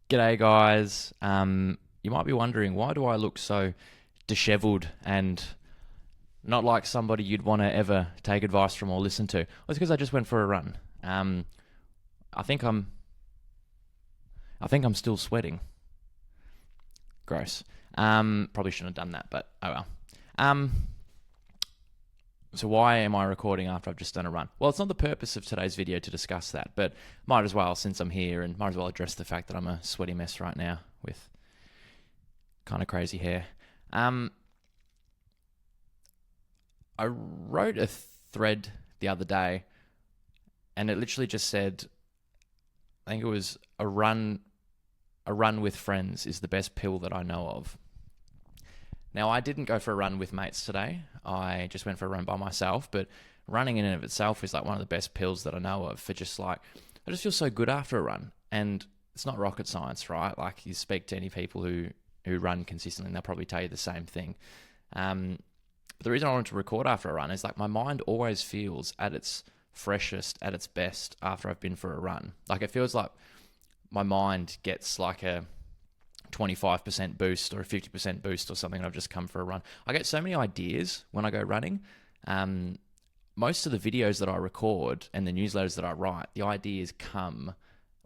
G'day, guys. You might be wondering, why do I look so disheveled and not like somebody you'd want to ever take advice from or listen to? Well, it's because I just went for a run. I think I'm, I think I'm still sweating. Gross. Probably shouldn't have done that, but oh well. Um, so why am I recording after I've just done a run? Well, it's not the purpose of today's video to discuss that, but might as well, since I'm here, and might as well address the fact that I'm a sweaty mess right now with kind of crazy hair. I wrote a thread the other day, and it literally just said, I think it was a run with friends is the best pill that I know of. Now, I didn't go for a run with mates today. I just went for a run by myself, but running in and of itself is like one of the best pills that I know of for just like, I just feel so good after a run. And it's not rocket science, right? Like you speak to any people who run consistently and they'll probably tell you the same thing. But the reason I wanted to record after a run is like my mind always feels at its freshest, at its best after I've been for a run. Like it feels like my mind gets like a 25% boost or a 50% boost or something. I've just come for a run. I get so many ideas when I go running. Most of the videos that I record and the newsletters that I write, the ideas come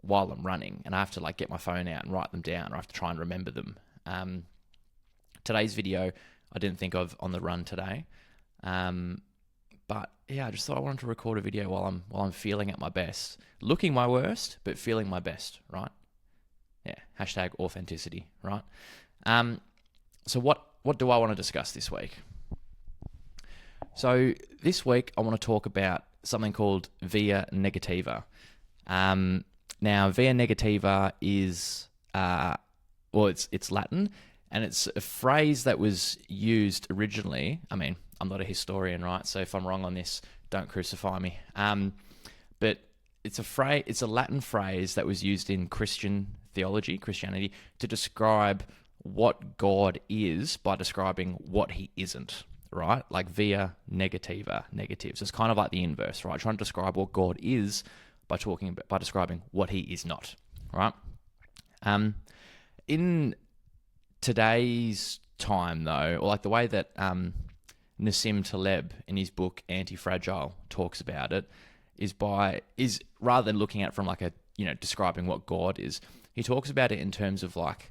while I'm running, and I have to like get my phone out and write them down, or I have to try and remember them. Today's video I didn't think of on the run today, but yeah, I just thought I wanted to record a video while I'm feeling at my best, looking my worst, but feeling my best, right? Yeah, hashtag authenticity, right? So what do I want to discuss this week? So this week I want to talk about something called via negativa. Now, via negativa is it's Latin, and it's a phrase that was used originally. I mean, I'm not a historian, right? So if I'm wrong on this, don't crucify me. But it's a Latin phrase that was used in Christianity, to describe what God is by describing what he isn't, right? Like via negativa, negative. So it's kind of like the inverse, right? Trying to describe what God is by describing what he is not, right? In today's time, though, or like the way that Nassim Taleb in his book Anti-Fragile talks about it, is rather than looking at it from like a describing what God is, he talks about it in terms of like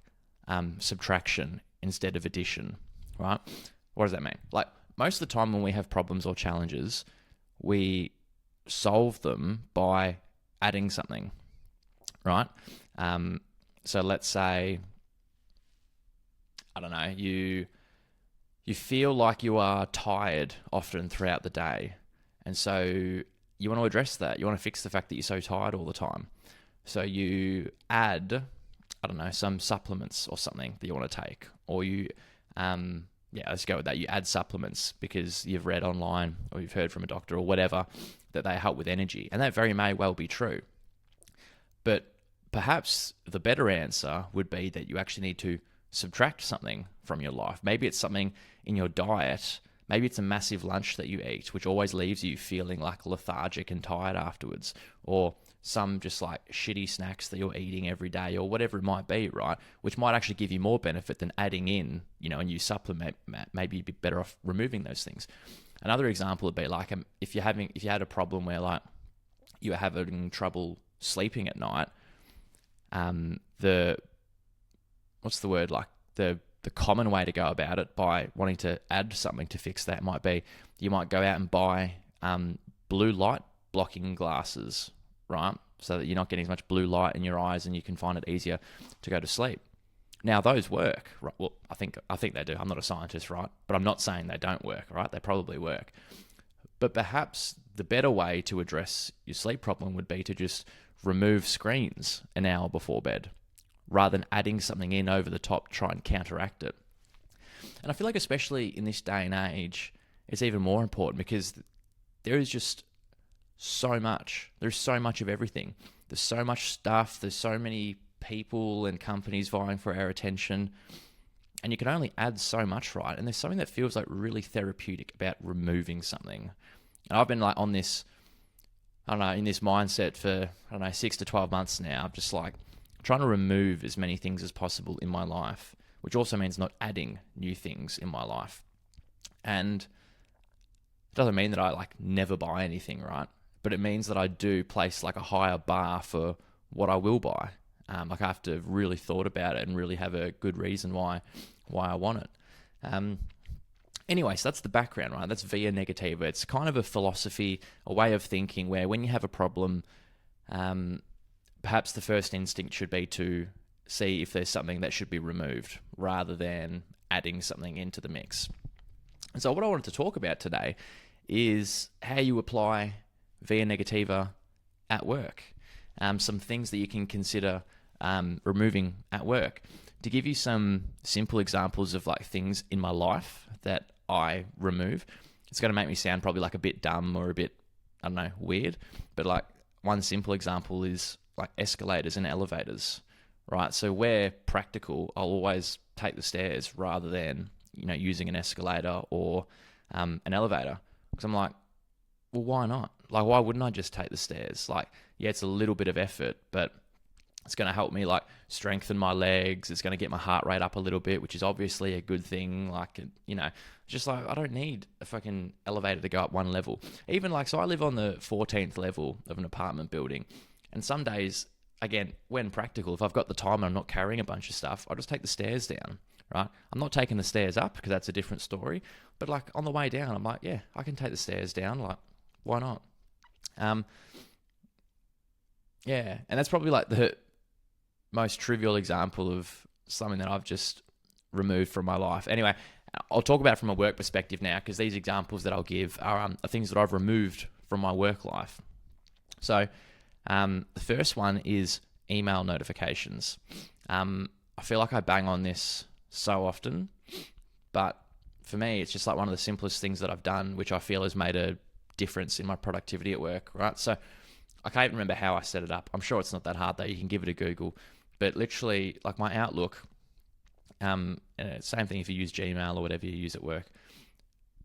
subtraction instead of addition, right? What does that mean? Like most of the time when we have problems or challenges, we solve them by adding something, right? So let's say, I don't know, you feel like you are tired often throughout the day, and so you want to address that. You want to fix the fact that you're so tired all the time. So you add, I don't know, some supplements or something that you want to take, or let's go with that. You add supplements because you've read online or you've heard from a doctor or whatever that they help with energy, and that very may well be true. But perhaps the better answer would be that you actually need to subtract something from your life. Maybe it's something in your diet. Maybe it's a massive lunch that you eat, which always leaves you feeling like lethargic and tired afterwards, or some just like shitty snacks that you're eating every day, or whatever it might be, right? Which might actually give you more benefit than adding in, a new supplement. Maybe you'd be better off removing those things. Another example would be like if you had a problem where like you were having trouble sleeping at night. The common way to go about it by wanting to add something to fix that might be you might go out and buy blue light blocking glasses, right? So that you're not getting as much blue light in your eyes and you can find it easier to go to sleep. Now those work, right? Well, I think they do. I'm not a scientist, right? But I'm not saying they don't work, right? They probably work. But perhaps the better way to address your sleep problem would be to just remove screens an hour before bed, rather than adding something in over the top to try and counteract it. And I feel like especially in this day and age, it's even more important because there is just so much. There's so much of everything. There's so much stuff. There's so many people and companies vying for our attention. And you can only add so much, right? And there's something that feels like really therapeutic about removing something. And I've been like on this, in this mindset for, 6 to 12 months now. I'm just like, trying to remove as many things as possible in my life, which also means not adding new things in my life. And it doesn't mean that I like never buy anything, right? But it means that I do place like a higher bar for what I will buy. Like I have to have really thought about it and really have a good reason why I want it. Anyway, so that's the background, right? That's via negativa. It's kind of a philosophy, a way of thinking where when you have a problem, perhaps the first instinct should be to see if there's something that should be removed rather than adding something into the mix. And so what I wanted to talk about today is how you apply via negativa at work. Some things that you can consider removing at work. To give you some simple examples of like things in my life that I remove, it's going to make me sound probably like a bit dumb or a bit, I don't know, weird. But like one simple example is like escalators and elevators, right? So where practical, I'll always take the stairs rather than, using an escalator or an elevator. Because I'm like, well, why not? Like, why wouldn't I just take the stairs? Like, yeah, it's a little bit of effort, but it's going to help me like strengthen my legs. It's going to get my heart rate up a little bit, which is obviously a good thing. Like, just like I don't need a fucking elevator to go up one level. Even like, so I live on the 14th level of an apartment building. And some days, again, when practical, if I've got the time and I'm not carrying a bunch of stuff, I'll just take the stairs down, right? I'm not taking the stairs up because that's a different story. But like on the way down, I'm like, yeah, I can take the stairs down. Like, why not? Yeah. And that's probably like the most trivial example of something that I've just removed from my life. Anyway, I'll talk about it from a work perspective now because these examples that I'll give are things that I've removed from my work life. So the first one is email notifications. I feel like I bang on this so often, but for me, it's just like one of the simplest things that I've done, which I feel has made a difference in my productivity at work, right? So I can't even remember how I set it up. I'm sure it's not that hard though. You can give it a Google. But literally, like my Outlook, and same thing if you use Gmail or whatever you use at work.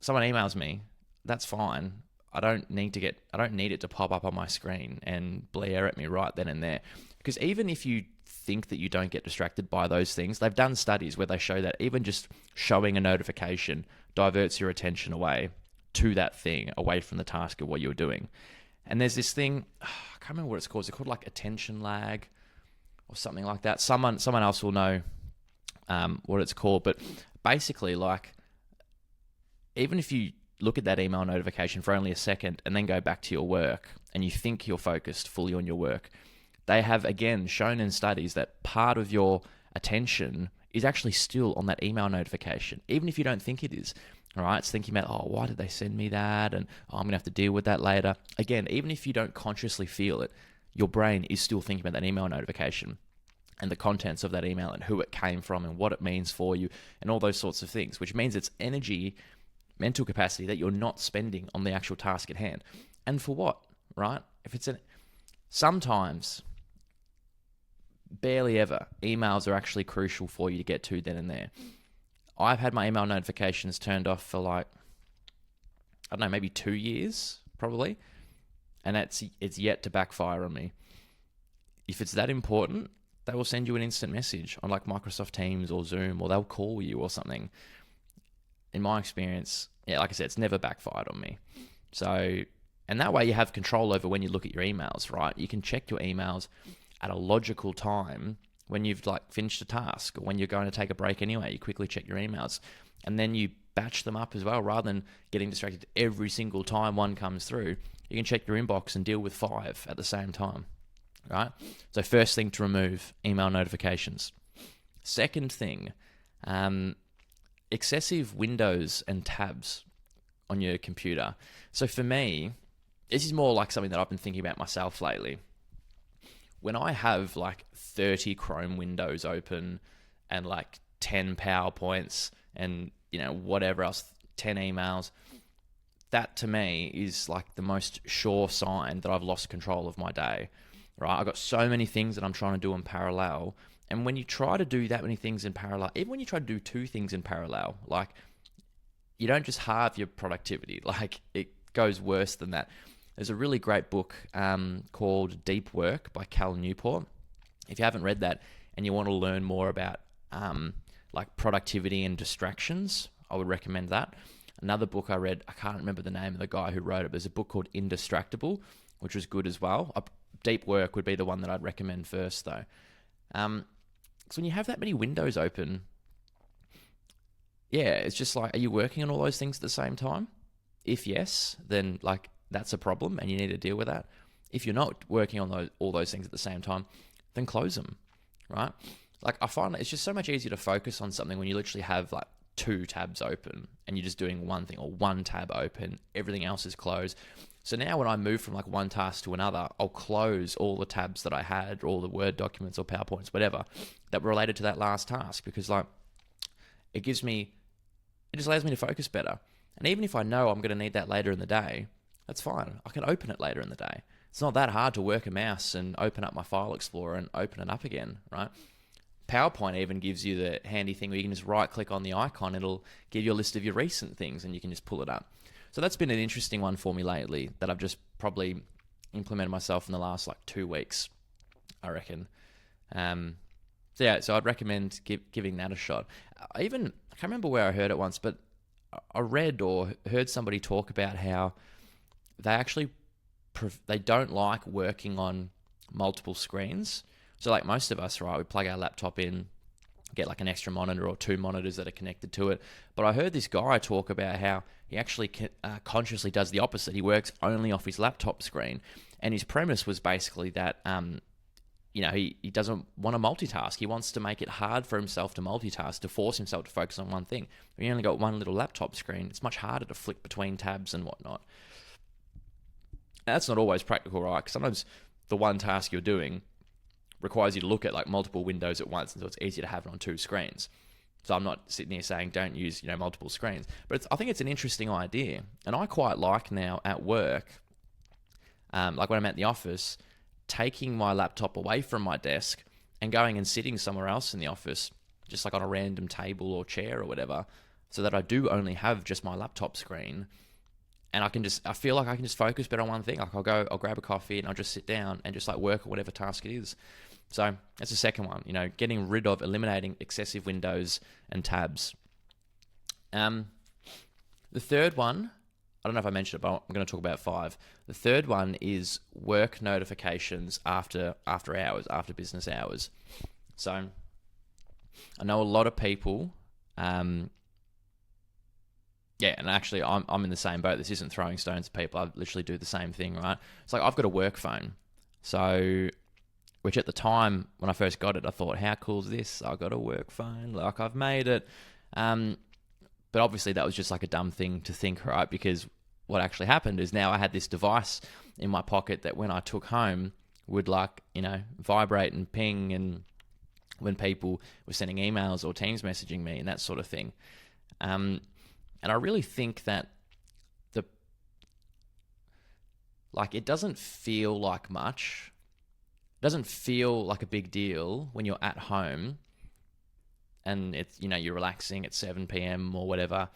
Someone emails me, that's fine. I don't need it to pop up on my screen and blare at me right then and there. Because even if you think that you don't get distracted by those things, they've done studies where they show that even just showing a notification diverts your attention away to that thing, away from the task of what you're doing. And there's this thing, I can't remember what it's called. It's called like attention lag or something like that. Someone else will know what it's called. But basically, like, even if you look at that email notification for only a second and then go back to your work and you think you're focused fully on your work, they have, again, shown in studies that part of your attention is actually still on that email notification, even if you don't think it is. All right, it's thinking about, oh, why did they send me that? And I'm going to have to deal with that later. Again, even if you don't consciously feel it, your brain is still thinking about that email notification and the contents of that email and who it came from and what it means for you and all those sorts of things, which means it's energy, mental capacity that you're not spending on the actual task at hand. And for what, right? Sometimes, barely ever, emails are actually crucial for you to get to then and there. I've had my email notifications turned off for like, I don't know, maybe 2 years, probably. And it's yet to backfire on me. If it's that important, they will send you an instant message on like Microsoft Teams or Zoom, or they'll call you or something. In my experience, yeah, like I said, it's never backfired on me. So, and that way you have control over when you look at your emails, right? You can check your emails at a logical time when you've like finished a task or when you're going to take a break anyway. You quickly check your emails and then you batch them up as well. Rather than getting distracted every single time one comes through, you can check your inbox and deal with 5 at the same time, right? So first thing to remove, email notifications. Second thing, excessive windows and tabs on your computer. So for me, this is more like something that I've been thinking about myself lately. When I have like 30 Chrome windows open and like 10 PowerPoints and, whatever else, 10 emails, that to me is like the most sure sign that I've lost control of my day, right? I've got so many things that I'm trying to do in parallel. And when you try to do that many things in parallel, even when you try to do 2 things in parallel, like you don't just halve your productivity, like it goes worse than that. There's a really great book called Deep Work by Cal Newport. If you haven't read that and you want to learn more about like productivity and distractions, I would recommend that. Another book I read, I can't remember the name of the guy who wrote it, but there's a book called Indistractable, which was good as well. Deep Work would be the one that I'd recommend first, though. So when you have that many windows open, yeah, it's just like, are you working on all those things at the same time? If yes, then like that's a problem and you need to deal with that. If you're not working on all those things at the same time, then close them, right? Like I find it's just so much easier to focus on something when you literally have like 2 tabs open and you're just doing one thing, or 1 tab open, everything else is closed. So now when I move from like one task to another, I'll close all the tabs that I had, or all the Word documents or PowerPoints, whatever, that were related to that last task, because like it just allows me to focus better. And even if I know I'm going to need that later in the day, that's fine. I can open it later in the day. It's not that hard to work a mouse and open up my file explorer and open it up again, right? PowerPoint even gives you the handy thing where you can just right click on the icon. It'll give you a list of your recent things and you can just pull it up. So that's been an interesting one for me lately that I've just probably implemented myself in the last like 2 weeks, I reckon. So I'd recommend giving that a shot. I can't remember where I heard it once, but I read or heard somebody talk about how they actually they don't like working on multiple screens. So like most of us, right, we plug our laptop in, get like an extra monitor or 2 monitors that are connected to it. But I heard this guy talk about how he actually consciously does the opposite. He works only off his laptop screen. And his premise was basically that, he doesn't want to multitask. He wants to make it hard for himself to multitask, to force himself to focus on one thing. When you only got one little laptop screen, it's much harder to flick between tabs and whatnot. Now, that's not always practical, right? Because sometimes the one task you're doing requires you to look at like multiple windows at once, and so it's easier to have it on 2 screens. So I'm not sitting here saying don't use multiple screens, but I think it's an interesting idea, and I quite like now at work, like when I'm at the office, taking my laptop away from my desk and going and sitting somewhere else in the office, just like on a random table or chair or whatever, so that I do only have just my laptop screen. And I feel like I can just focus better on one thing. Like I'll grab a coffee and I'll just sit down and just like work on whatever task it is. So that's the second one, eliminating excessive windows and tabs. The third one, I don't know if I mentioned it, but I'm going to talk about 5. The third one is work notifications after hours, after business hours. So I know a lot of people, and actually I'm in the same boat. This isn't throwing stones at people. I literally do the same thing, right? It's like I've got a work phone. So, which at the time when I first got it, I thought, how cool is this? I got a work phone. Like I've made it. But obviously that was just like a dumb thing to think, right? Because what actually happened is now I had this device in my pocket that when I took home would vibrate and ping, and when people were sending emails or Teams messaging me and that sort of thing. And I really think that it doesn't feel like much. It doesn't feel like a big deal when you're at home and it's, you're relaxing at 7 p.m. or whatever,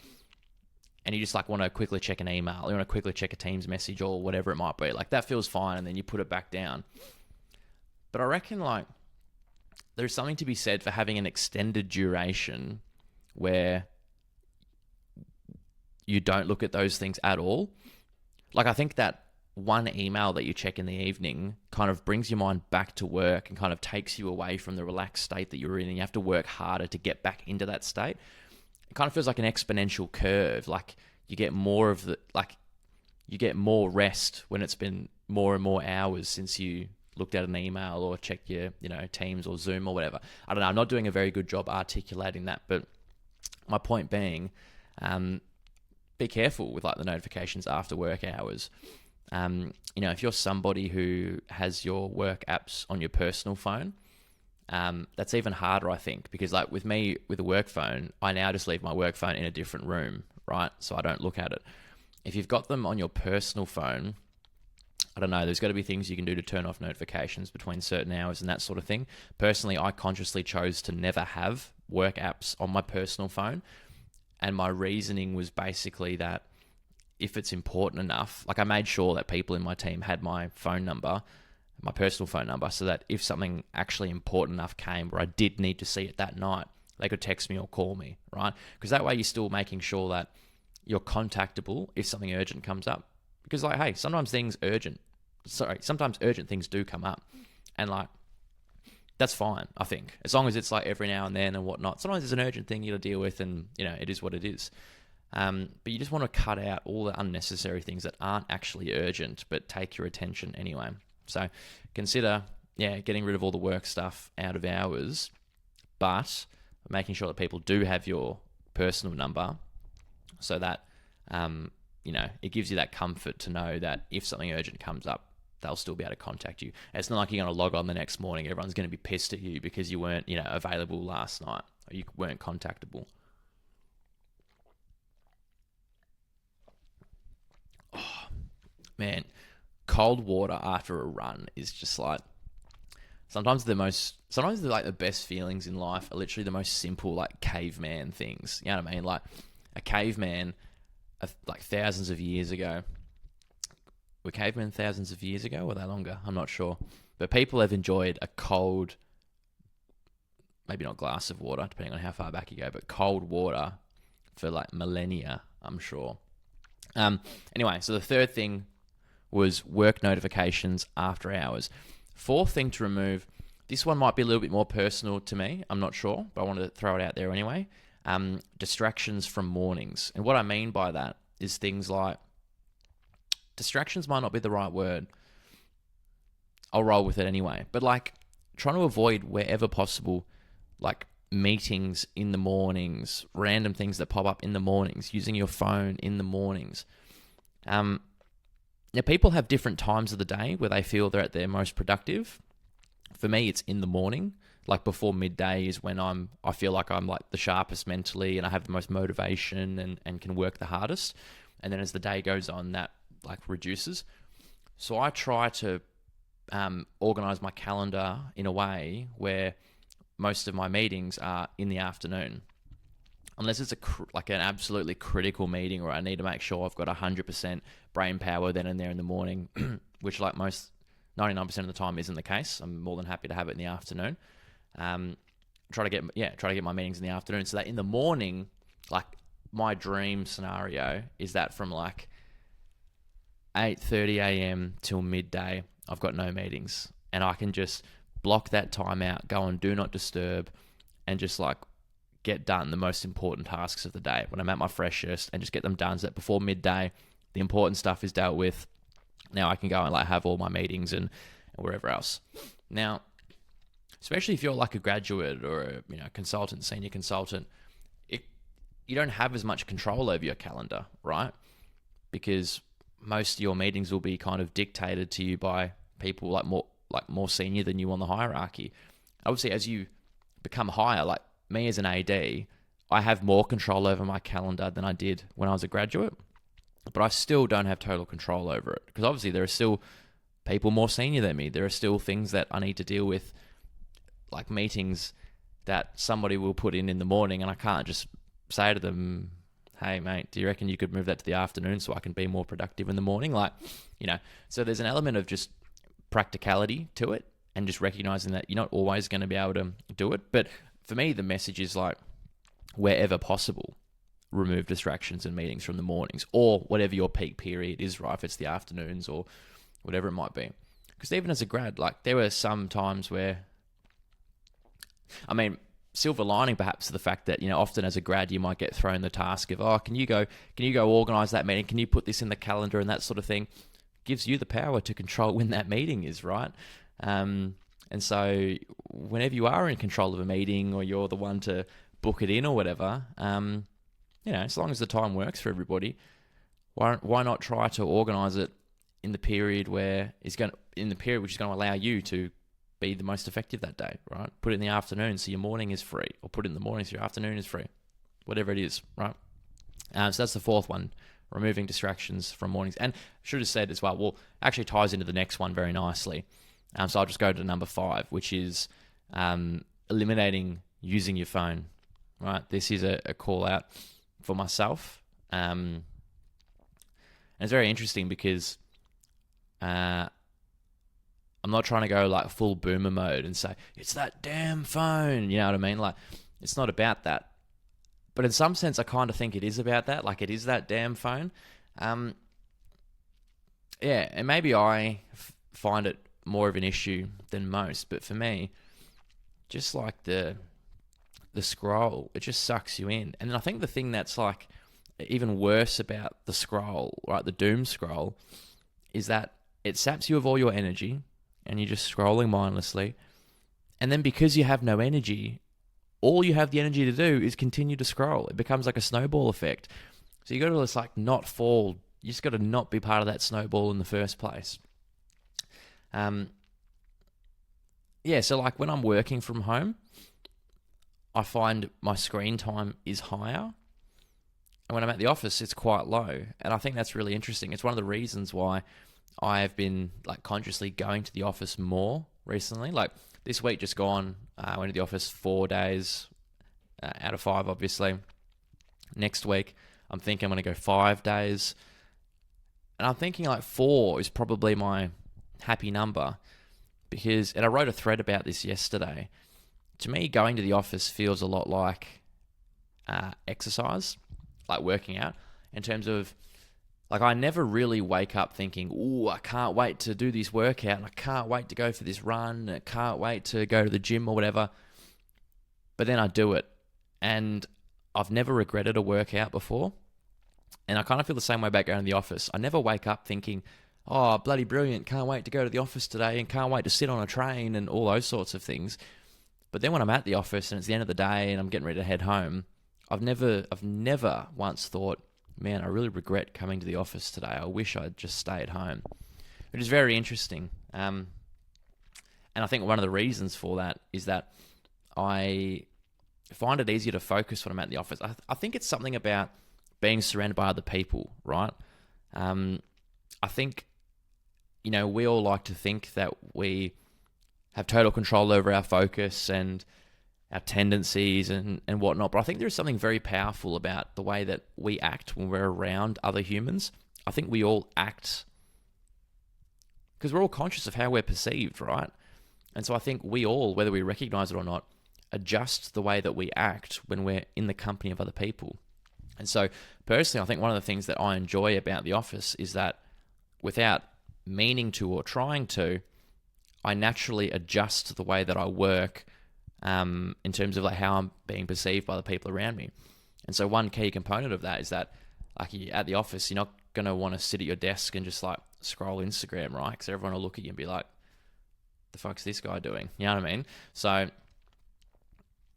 and you just want to quickly check an email, you want to quickly check a Teams message or whatever it might be. Like that feels fine, and then you put it back down. But I reckon there's something to be said for having an extended duration where you don't look at those things at all. Like I think that one email that you check in the evening kind of brings your mind back to work and kind of takes you away from the relaxed state that you're in, and you have to work harder to get back into that state. It kind of feels like an exponential curve. Like you get more you get more rest when it's been more and more hours since you looked at an email or checked your, Teams or Zoom or whatever. I don't know. I'm not doing a very good job articulating that, but my point being, be careful with the notifications after work hours. If you're somebody who has your work apps on your personal phone, that's even harder, I think, because with me, with a work phone, I now just leave my work phone in a different room, right? So I don't look at it. If you've got them on your personal phone, I don't know, there's got to be things you can do to turn off notifications between certain hours and that sort of thing. Personally, I consciously chose to never have work apps on my personal phone. And my reasoning was basically that if it's important enough, I made sure that people in my team had my phone number, my personal phone number, so that if something actually important enough came where I did need to see it that night, they could text me or call me, right? Because that way you're still making sure that you're contactable if something urgent comes up. Because like, hey, sometimes urgent things do come up, and like, that's fine, I think, as long as it's like every now and then and whatnot. Sometimes there's an urgent thing you got to deal with, and it is what it is. But you just want to cut out all the unnecessary things that aren't actually urgent but take your attention anyway. So consider, getting rid of all the work stuff out of hours, but making sure that people do have your personal number, so that it gives you that comfort to know that if something urgent comes up, they'll still be able to contact you. It's not like you're going to log on the next morning, everyone's going to be pissed at you because you weren't, available last night, or you weren't contactable. Oh, man, cold water after a run is just like, sometimes they're like the best feelings in life are literally the most simple, like caveman things. You know what I mean? Like a caveman, like thousands of years ago. Were cavemen thousands of years ago? Or were they longer? I'm not sure. But people have enjoyed a cold, maybe not glass of water, depending on how far back you go, but cold water for like millennia, I'm sure. Anyway, so the third thing was work notifications after hours. Fourth thing to remove, this one might be a little bit more personal to me, I'm not sure, but I wanted to throw it out there anyway. Distractions from mornings. And what I mean by that is things like, distractions might not be the right word. I'll roll with it anyway. But like trying to avoid wherever possible, like meetings in the mornings, random things that pop up in the mornings, using your phone in the mornings. Now people have different times of the day where they feel they're at their most productive. For me, it's in the morning. Like before midday is when I feel like I'm like the sharpest mentally and I have the most motivation and can work the hardest. And then as the day goes on, that like reduces. So I try to organize my calendar in a way where most of my meetings are in the afternoon, unless it's like an absolutely critical meeting where I need to make sure I've got 100% brain power then and there in the morning, which like 99% of the time isn't the case. I'm more than happy to have it in the afternoon. Try to get my meetings in the afternoon, so that in the morning, like my dream scenario is that from like 8:30 a.m. till midday, I've got no meetings, and I can just block that time out, go on do not disturb, and just like get done the most important tasks of the day when I'm at my freshest, and just get them done so that before midday, the important stuff is dealt with. Now I can go and like have all my meetings and wherever else. Now, especially if you're like a graduate or a consultant, senior consultant, you don't have as much control over your calendar, right? Because most of your meetings will be kind of dictated to you by people more senior than you on the hierarchy. Obviously, as you become higher, like me as an AD, I have more control over my calendar than I did when I was a graduate, but I still don't have total control over it, because obviously there are still people more senior than me. There are still things that I need to deal with, like meetings that somebody will put in the morning, and I can't just say to them, hey mate, do you reckon you could move that to the afternoon so I can be more productive in the morning? So there's an element of just practicality to it, and just recognizing that you're not always going to be able to do it. But for me, the message is like, wherever possible, remove distractions and meetings from the mornings, or whatever your peak period is, right? If it's the afternoons or whatever it might be. Because even as a grad, like there were some times where, silver lining perhaps to the fact that, often as a grad, you might get thrown the task of, can you go organize that meeting? Can you put this in the calendar and that sort of thing? Gives you the power to control when that meeting is, right? And so whenever you are in control of a meeting, or you're the one to book it in or whatever, as long as the time works for everybody, why not try to organize it in the period which is going to allow you to be the most effective that day, right? Put it in the afternoon so your morning is free, or put it in the morning so your afternoon is free, whatever it is, right? So that's the fourth one, removing distractions from mornings. And I should have said as well, actually ties into the next one very nicely. So I'll just go to number 5, which is eliminating using your phone, right? This is a call out for myself. And it's very interesting because I'm not trying to go like full boomer mode and say, it's that damn phone. You know what I mean? Like, it's not about that. But in some sense, I kind of think it is about that. Like, it is that damn phone. Yeah, and maybe I find it more of an issue than most. But for me, just like the scroll, it just sucks you in. And I think the thing that's like even worse about the scroll, right, the doom scroll, is that it saps you of all your energy and you're just scrolling mindlessly. And then because you have no energy, all you have the energy to do is continue to scroll. It becomes like a snowball effect. So you got to just like not fall. You just got to not be part of that snowball in the first place. Yeah, so like when I'm working from home, I find my screen time is higher. And when I'm at the office, it's quite low. And I think that's really interesting. It's one of the reasons why I've been like consciously going to the office more recently. Like this week just gone, I went to the office 4 days out of 5, obviously. Next week, I'm thinking I'm going to go 5 days. And I'm thinking like 4 is probably my happy number because, and I wrote a thread about this yesterday. To me, going to the office feels a lot like exercise, like working out, in terms of, like, I never really wake up thinking, ooh, I can't wait to do this workout, and I can't wait to go for this run, and I can't wait to go to the gym or whatever. But then I do it, and I've never regretted a workout before. And I kind of feel the same way about going to the office. I never wake up thinking, oh, bloody brilliant, can't wait to go to the office today, and can't wait to sit on a train, and all those sorts of things. But then when I'm at the office and it's the end of the day and I'm getting ready to head home, I've never once thought, man, I really regret coming to the office today. I wish I'd just stay at home, which is very interesting. And I think one of the reasons for that is that I find it easier to focus when I'm at the office. I think it's something about being surrounded by other people, right? I think, we all like to think that we have total control over our focus and our tendencies and whatnot. But I think there is something very powerful about the way that we act when we're around other humans. I think we all act because we're all conscious of how we're perceived, right? And so I think we all, whether we recognize it or not, adjust the way that we act when we're in the company of other people. And so personally, I think one of the things that I enjoy about the office is that without meaning to or trying to, I naturally adjust the way that I work in terms of like how I'm being perceived by the people around me. And so one key component of that is that, like, at the office, you're not going to want to sit at your desk and just like scroll Instagram, right? Because everyone will look at you and be like, the fuck's this guy doing? You know what I mean? So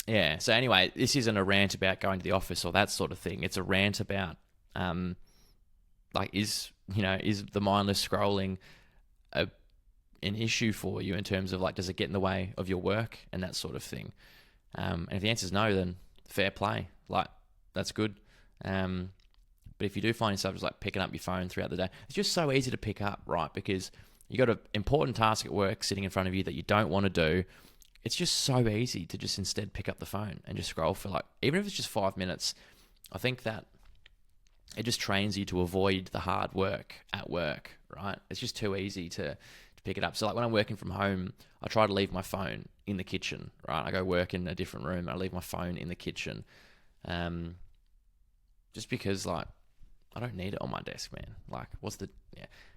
yeah. So anyway, this isn't a rant about going to the office or that sort of thing. It's a rant about is the mindless scrolling an issue for you in terms of like, does it get in the way of your work and that sort of thing? And if the answer is no, then fair play. Like, that's good. But if you do find yourself just like picking up your phone throughout the day, it's just so easy to pick up, right? Because you got an important task at work sitting in front of you that you don't want to do. It's just so easy to just instead pick up the phone and just scroll for like, even if it's just 5 minutes. I think that it just trains you to avoid the hard work at work, right? It's just too easy to pick it up. So like when I'm working from home, I try to leave my phone in the kitchen, right? I go work in a different room and I leave my phone in the kitchen. Just because like, I don't need it on my desk, man. Like,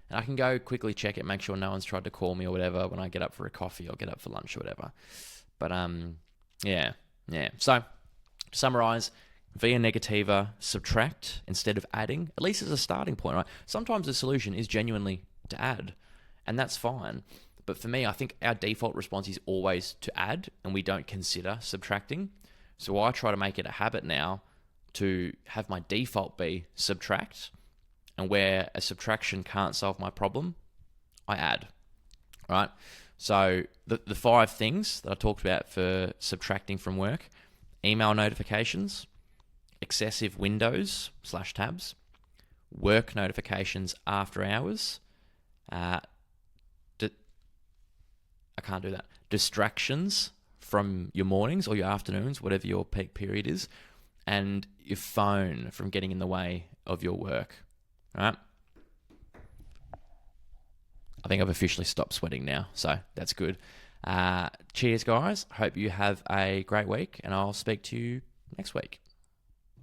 and I can go quickly check it, make sure no one's tried to call me or whatever when I get up for a coffee or get up for lunch or whatever. But yeah. So to summarize, via negativa, subtract instead of adding, at least as a starting point, right? Sometimes the solution is genuinely to add, and that's fine. But for me, I think our default response is always to add, and we don't consider subtracting. So I try to make it a habit now to have my default be subtract, and where a subtraction can't solve my problem, I add, right? So the 5 things that I talked about for subtracting from work: email notifications, excessive windows / tabs, work notifications after hours, I can't do that. Distractions from your mornings or your afternoons, whatever your peak period is, and your phone from getting in the way of your work, right? I think I've officially stopped sweating now, so that's good. Cheers, guys. Hope you have a great week, and I'll speak to you next week.